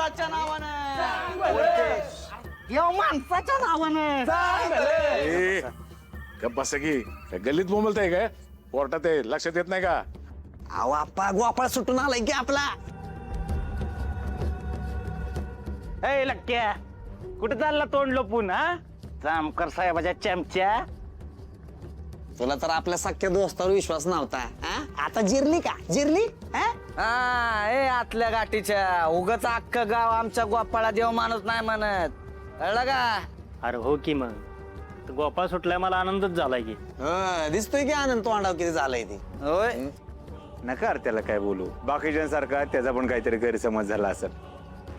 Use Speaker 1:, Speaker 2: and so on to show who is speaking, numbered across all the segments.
Speaker 1: देवाच्या नावानं देव माणसाच्या नावानं
Speaker 2: गप्प बसा की काय गल्लीत बोंबलताय काय कोर्टात आहे लक्षात येत नाही का
Speaker 1: अहो आप्पा गोपाळ सुटून आलाय की आपला ए लक्क्या कुठे चालला तोंड लपून हा जामकर साहेबाच्या चमच्या तुला तर आपल्या सख्या दोस्तावर विश्वास नव्हता हा? आता जिरली का जिरली हा ए आतल्या गाठीच्या उगाच अख्खं गाव आमच्या गोपाळा देव माणूस नाही म्हणत कळलं का
Speaker 3: अरे हो की मग तर गोपाळ सुटलाय मला आनंदच झालाय की
Speaker 1: दिसतोय की आनंद तोंडाव किती झालाय ती होय
Speaker 4: नका रे त्याला काय बोलू बाकीच्यांसारखा त्याचा पण काहीतरी गैरसमज झाला असेल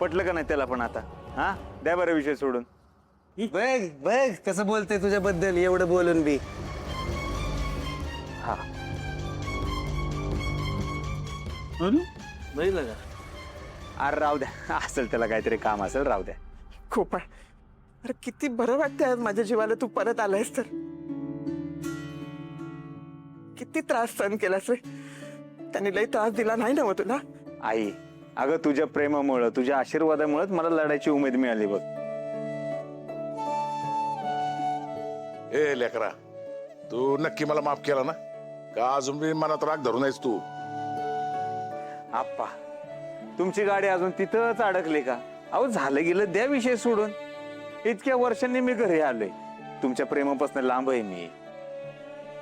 Speaker 4: पटलं का नाही त्याला पण आता हा द्या बरं विषय सोडून
Speaker 1: बघ बघ कसं बोलतोय तुझ्याबद्दल एवढं बोलून बी
Speaker 4: हा
Speaker 3: बघितलं का
Speaker 4: अरे राहू द्या असेल त्याला काहीतरी काम असेल राहू द्या
Speaker 5: गोपाळ अरे किती बरं वाटतंय आज माझ्या जीवाला तू परत आलायस तर किती त्रास सहन केलास रे त्यांनी लई त्रास दिला नाही ना मग तुला
Speaker 4: आई अगं तुझ्या प्रेमामुळं तुझ्या आशीर्वादामुळेच मला लढायची उमेद मिळाली बघ
Speaker 2: ए लेकरा तू नक्की मला माफ केला ना का अजून बी मनात राग धरून आहेस तू
Speaker 4: आप्पा तुमची गाडी अजून तिथंच अडकली का अहो झालं गेलं द्या विषय सोडून इतक्या वर्षांनी मी घरी आलोय तुमच्या प्रेमापासून लांब आहे मी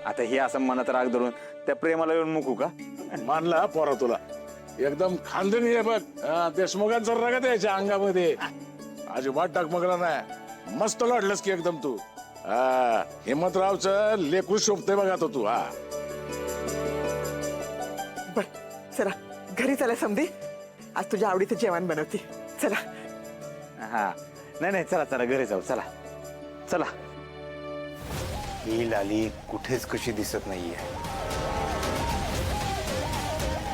Speaker 4: आता हे असं मनात राग धरून त्या प्रेमाला येऊन मुकू का
Speaker 2: मानला हा पोरा तुला एकदम खानदानी आहे बघ देशमुखांचा रगत यायच्या अंगामध्ये अजिबात टाकमगला नाही मस्त लढलंस की एकदम तू हा हिम्मतरावचं लेकरू शोभतंय बघा तो तू हा
Speaker 5: बर चला घरी चला समधी आज तुझ्या आवडीचं जेवण बनवते चला
Speaker 4: हा नाही नाही चला चला घरी जाऊ चला चला
Speaker 6: ही लाली कुठेच कशी दिसत नाहीये